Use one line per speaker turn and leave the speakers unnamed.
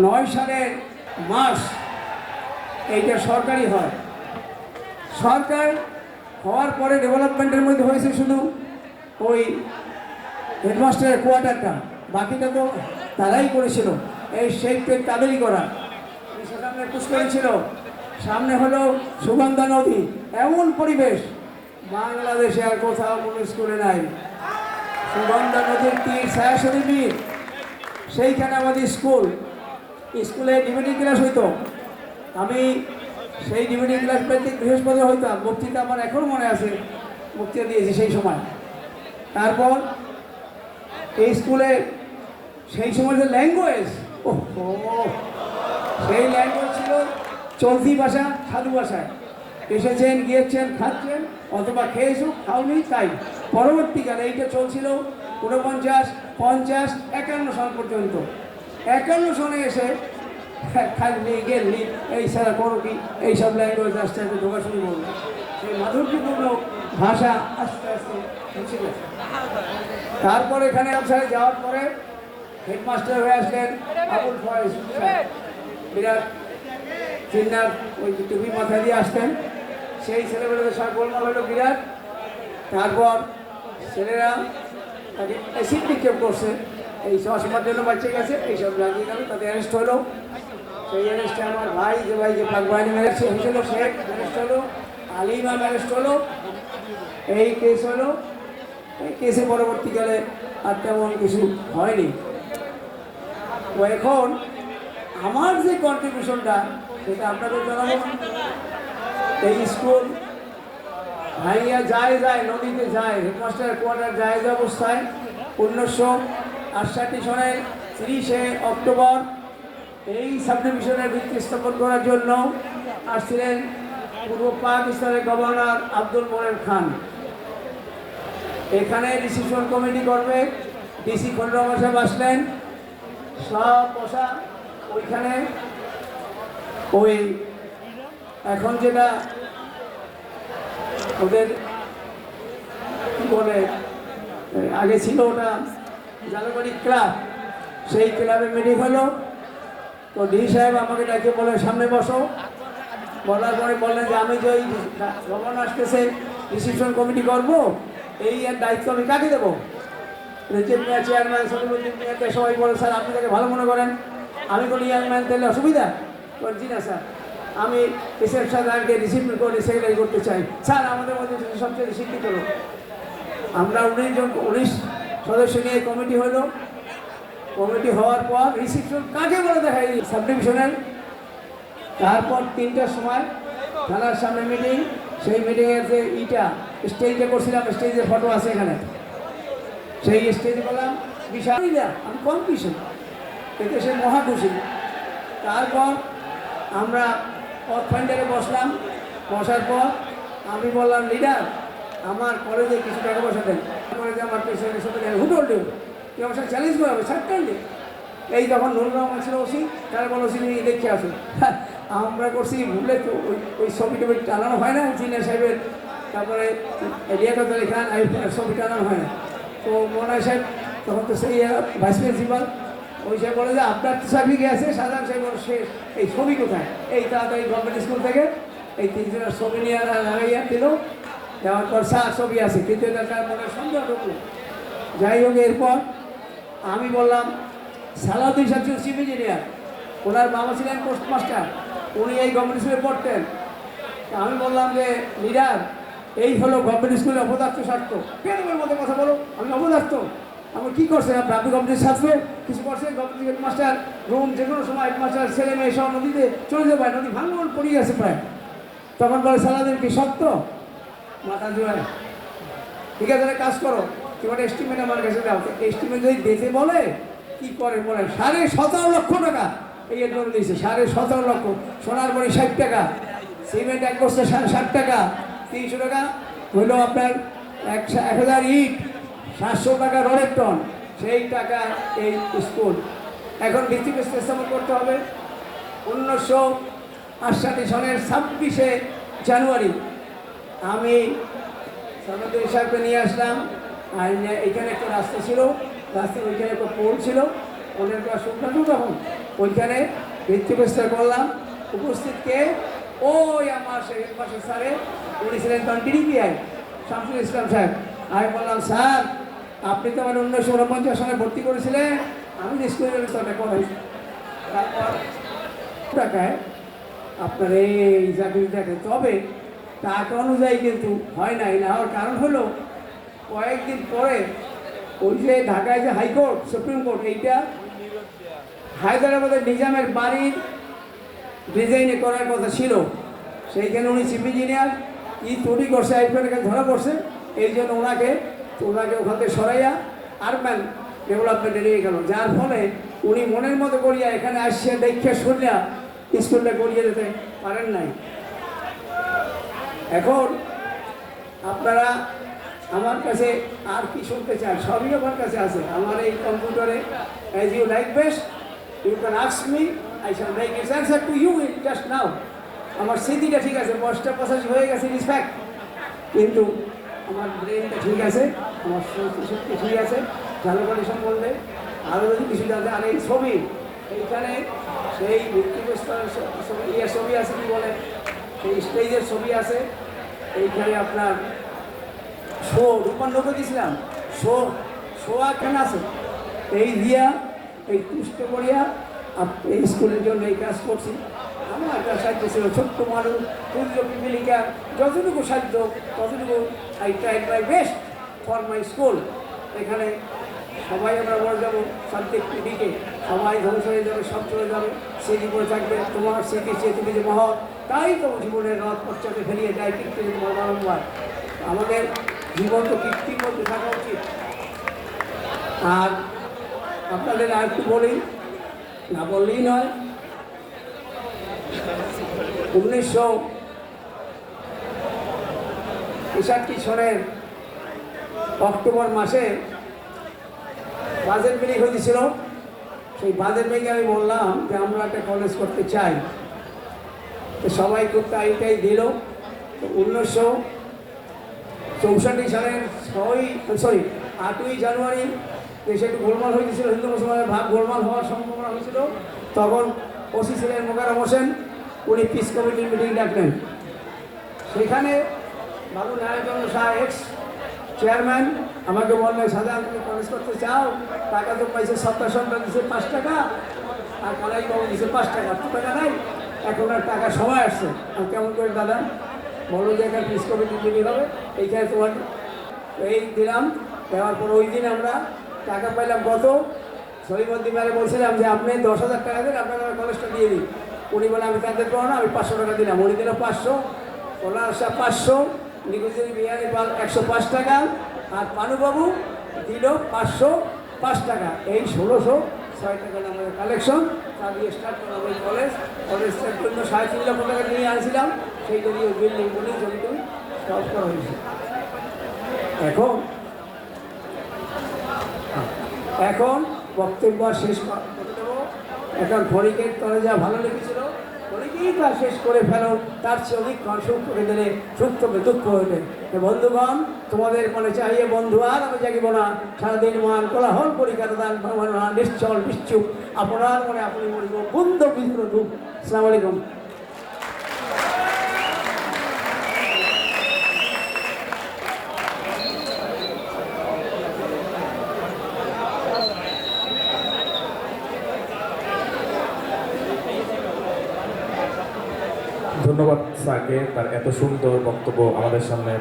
9 সালের মার্চ এইটা সরকারি হয়। সরকার হওয়ার পরে ডেভেলপমেন্টের মধ্যে হয়েছে শুধু ওই হেডমাস্টারের কোয়ার্টারটা, বাকিটা তো তারাই করেছিল। এই শেখ পেট তাদেরই করা। সেখানে পুষ্করী ছিল, সামনে হলো সুগন্ধা নদী। এমন পরিবেশ বাংলাদেশে আর কোথাও কোনো স্কুলে নাই। সুগন্ধা নদীর তীর ছায়াশরী বীর, সেইখানে আমাদের স্কুলে ডিবেটিং ক্লাস হইতো। আমি সেই ডিবেটিং ক্লাস প্রত্যেক বৃহস্পতিবার হইতাম। বক্তৃতা আমার এখনও মনে আছে, বক্তৃতা দিয়েছি সেই সময়। তারপর এই স্কুলে সেই সময় যে ল্যাঙ্গুয়েজ, সেই ল্যাঙ্গুয়েজ ছিল চলতি ভাষা, সাধু ভাষায়। এসেছেন, গিয়েছেন, খাচ্ছেন, অথবা খেয়েছো, খাওনি, তাই। পরবর্তীকালে এইটা চলছিল 49, 50, 51 সাল পর্যন্ত। 51 সনে এসে খালি গেলি এই সারা করো কি, এইসব ল্যাঙ্গুয়েজ আস্তে আস্তে ঢোকা শুরু করলো। সেই মাধুর্যপূর্ণ ভাষা আস্তে আস্তে মুছে গেছে। তারপর এখানে সাহেব যাওয়ার পরে হেডমাস্টার হয়ে আসলেন আবুল ফয়েজ, বিরাট চিন্নার ওই টুপি মাথায় দিয়ে আসতেন। সেই ছেলেবেলাদের সব গোলমাল হলো বিরাট। তারপর ছেলেরা তাকে অ্যাসিড নিক্ষেপ করছে, এই চশমার জন্য বাচ্চা গেছে, এইসব লাগিয়ে গেল, তাতে অ্যারেস্ট হলো। সেই অ্যারেস্টে আমার ভাই যে পাক বাহিনী মেরেছে হয়েছিল, সে অ্যারেস্ট হলো, আলিমাম অ্যারেস্ট হলো। এই কেস হলো। এই কেসে পরবর্তীকালে আর তেমন কিছু হয়নি। তো এখন আমার যে কন্ট্রিবিউশনটা সেটা আপনাদের জানাবো। এই স্কুল ভাইয়া যায় নদীতে যায়, হেডমাস্টার কোয়ার্টার যায় অবস্থায় 1968 সনের 30শে অক্টোবর এই সাবডিভিশনের ভিত্তি স্থাপন করার জন্য আসছিলেন পূর্ব পাকিস্তানের গভর্নর আব্দুল মোমেন খান। এখানে রিসিপশন কমিটি করবে, ডিসি খন্ডরামা সাহেব আসলেন, সব বসা ওইখানে। ওই এখন যেটা ওদের কি বলে, আগে ছিল ওটা জালবাড়ি ক্লাব, সেই ক্লাবে মিটিং হলো। তো ডি সাহেব আমাকে ডাকে বলে সামনে বসো। বলার পরে বললেন যে আমি যে ওই ভবন আসতেছে রিসিপশন কমিটি করবো, এই এর দায়িত্ব আমি কাকে দেবো? রেজিম মিয়া চেয়ারম্যান, সলিমুদ্দিন মিয়াকে সবাই বলে স্যার আপনি তাকে ভালো মনে করেন। আমি কোনো ইয়াংম্যান তাহলে অসুবিধা? জি না স্যার, আমি রিসেপশন আগে রিসিভ করে সেক্রেটারি করতে চাই। স্যার আমাদের মধ্যে সবচেয়ে শিক্ষিত লোক। আমরা 19 সদস্য নিয়ে কমিটি হলো। কমিটি হওয়ার পর রিসিপশন কাকে বলে দেখা যায় সাবডিভিশনের। তারপর 3টার সময় থানার সামনে মিটিং। সেই মিটিংয়ের যে স্টেজে করছিলাম, স্টেজের ফটো আছে এখানে। সেই স্টেজে বললাম বিশাল, আমি কম কিছু এতে সে মহা খুশি। তারপর আমরা পথফাইন্ডারে বসলাম। বসার পর আমি বললাম লিডার আমার কলেজে কিছু টাকা পয়সা দেন। কলেজে আমার পেশেন্টের সাথে হুটোল দেব, তুই আমার সাথে চ্যালেঞ্জ করাবে সার্টেনলি। এই যখন নুরুল রহমান ছিল ওসি, তারা বলো ওসি দেখে আসুন। আমরা করছি ভুলে তো ওই ছবি টবি টানানো হয় না জিনিয়া সাহেবের, তারপরে রিয়াকত আলী খান ছবি টানানো হয় না। তো মোনায় সাহেব তখন তো সেই ভাইস প্রিন্সিপাল, ওই সাহেব বলে যে আপনার তো চাকরি গেছে। সাধারণ সাহেব শেষ, এই ছবি কোথায়? এই তাড়াতাড়ি গভর্নমেন্ট স্কুল থেকে এই 3 জনের ছবি নিয়ে লাগাইয়া দিল। দেওয়ার পর স্যার ছবি আছে, কিন্তু এটা তার মনে সন্দেহ ঢুকলো। যাই হোক, এরপর আমি বললাম সালাউদ্দিন সাহেব ছিল চিফ ইঞ্জিনিয়ার, ওনার বাবা ছিলেন পোস্টমাস্টার, উনি এই গভর্নমেন্ট স্কুলে পড়তেন। আমি বললাম যে লিডার এই হলো গভর্নমেন্ট স্কুলের অপদার্থ স্বার্থ। কেন মধ্যে কথা বলো, আমি অপদার্থ? আমি কী করছেন আপনি গভর্নমেন্ট ছাত্র কিছু করছেন? গভর্নমেন্ট হেডমাস্টার রুম যে কোনো সময় হেডমাস্টার ছেলে মেয়ে সব নদীতে চলে যেতে পারে, নদী ভাঙন পড়ে গেছে প্রায়। তখন বলে সালাউদ্দিন কি সত্য? মাথা জোয়ার, ঠিক আছে কাজ করো, তোমার এস্টিমেট আমার কাছে দাও। এস্টিমেট যদি দিতে বলে কি করে বলে 17.5 লক্ষ টাকা এই এর জন্য দিয়েছে। 17.5 লক্ষ। সোনার পরে 60 টাকা, সিমেন্ট এক বস্তা 60 টাকা, 300 টাকা হইলো আপনার 1000 ইট, 700 টাকা রডের টন। সেই টাকা এই স্কুল এখন ভিত্তিপ্রস্তর স্থাপন করতে হবে। 1968 সনের 26শে জানুয়ারি আমি সালাউদ্দিন সাহেবকে নিয়ে আসলাম। আর এখানে একটা রাস্তা ছিল, রাস্তার ওইখানে একটা পোল ছিল, পোলের ক্লাস শুনতাম তখন ওইখানে ভিত্তিপ্রস্তর করলাম। উপস্থিতকে ওই আমার সেই হেডমাস্টার স্যারে, উনি ছিলেন তখন ডিডিপিআই শামসুল ইসলাম সাহেব। আমি বললাম, স্যার আপনি তো আমার 1949 সালে ভর্তি করেছিলেন, আমি স্কুলের সাথে করাই। তারপর টাকায় আপনার এই চাকরি থাকে, তবে টাকা অনুযায়ী কিন্তু হয় নাই। না হওয়ার কারণ হলো কয়েকদিন পরে ওই যে ঢাকায় যে হাইকোর্ট, সুপ্রিম কোর্ট, এইটা হায়দ্রাবাদের নিজামের বাড়ির ডিজাইনে করার কথা ছিল। সেইখানে উনি চিফ ইঞ্জিনিয়ার কি ত্রুটি করছে, আইপিএর কাছে ধরা পড়ছে। এই জন্য ওনাকে ওখান থেকে সরাইয়া আরবান ডেভেলপমেন্টে নিয়ে গেল, যার ফলে উনি মনের মতো করিয়া এখানে আসছে দেখে শুনলা স্কুলটা করিয়ে যেতে পারেন নাই। এখন আপনারা আমার কাছে আর কি শুনতে চান, সবই আমার কাছে আছে। আমার এই কম্পিউটারে as you like best you can ask me, I shall make its answer to you in just now. আমার স্মৃতিটা ঠিক আছে, 85 হয়ে গেছে রিসপেক্ট, কিন্তু আমার ব্রেনটা ঠিক আছে, আমার শক্তি ঠিক আছে। জালুবাড়ি সম্বন্ধে আরও যদি কিছু জানতে, আর এই ছবি এইখানে সেই ভিত্তিপ্রস্তরের ছবি আছে, কি বলে সেই স্টেজের ছবি আছে। এইখানে আপনার শো রূপান্তর দিয়েছিলাম, শো এখানে আছে। এই দিয়া এই তুষ্ট করিয়া এই স্কুলের জন্য এই কাজ করছি। আমার একটা সাহায্য ছিল, ছোট্ট মানুষ, ক্ষুদ্র পিপিলিকা, যতটুকু সাহায্য ততটুকু I try my best for my school. এখানে সবাই আমরা বলে যাবো সাবজেক্টের দিকে, সবাই ধ্বংস হয়ে যাবে, সব চলে যাবে, স্মৃতি পড়ে থাকবে। তোমার স্মৃতি চেয়ে তুমি যে মহৎ, তাই তো জীবনের রথ পশ্চাতে ফেরিয়ে দেয় কীর্তি বারংবার। আমাদের জীবন তো কীর্তির মধ্যে থাকা উচিত। আর আপনাদের আর একটু বলি, না বললেই নয়, 1963 সনের অক্টোবর মাসে বাজেট মিটিং হয়েছিল। সেই বাজেট মিটিংয়ে আমি বললাম যে আমরা একটা কলেজ করতে চাই। তো সবাই খুব তাইটাই দিল। তো 1964 সালের 8ই জানুয়ারি দেশে একটু গোলমাল হয়েছিল, হিন্দু মুসলমানের ভাগ গোলমাল হওয়ার সম্ভাবনা হয়েছিল। তখন ওসি ছিলেন মোকাররম হোসেন, উনি পিস কমিটির মিটিং ডাকলেন। সেখানে বাবু নারায়ণ শাহ এক্স চেয়ারম্যান আমাকে বললেন, সাধারণ তুমি কলেজ করতে চাও, টাকা তো পাইছে, সপ্তাহ দিচ্ছে 5 টাকা, আর কালাই বাবু দিচ্ছে 5 টাকা, 2 টাকা নাই, এখন আর টাকা সময় আসছে। কেমন করে দাদা বলো যে এখানে পিস কমিটির মিটিং হবে, এইখানে তোমার এই দিলাম। দেওয়ার পর ওই দিন আমরা টাকা পাইলাম কত, সলিমুদ্দিন ভাই বলছিলাম যে আপনি 10,000 টাকা দিন, আপনাকে কলেজটা দিয়ে দিই। উনি বলে আমি তাদের পাবো না, আমি 500 টাকা দিলাম। উনি দিল 500, ওনার 500, নিকুঞ্জলি বিহারি পাল 105 টাকা, আর পানুবাবু দিল 505 টাকা। এই 1606 টাকা আমাদের কালেকশন। তা দিয়ে স্টার্ট করলাম এই কলেজটার জন্য 3.5 লক্ষ টাকা নিয়ে আসছিলাম। সেই জন্য বিল্ডিং বলে জমিতে স্টপ করা হয়েছে। এখন বক্তব্য শেষ করতে দেবো। এখন ঘড়িকের তলে যা ভালো লেগেছিল, ঘড়িকেই তা শেষ করে ফেলো, তার চেয়ে অধিকক্ষণ সুখ করে দিলে সুখ থেকে দুঃখ হইলে। বন্ধুগণ, তোমাদের মনে চাহিয়ে বন্ধু আর আমি জাগিব না, সারাদিন মান কোলাহল পরীক্ষার দান নিশ্চল নিশ্চুপ, আপনার মনে আপনি মরিব বন্ধু বিধুর দুঃখ। আসসালামু আলাইকুম।
ধন্যবাদ স্যারকে তার এত সুন্দর বক্তব্য আমাদের সামনে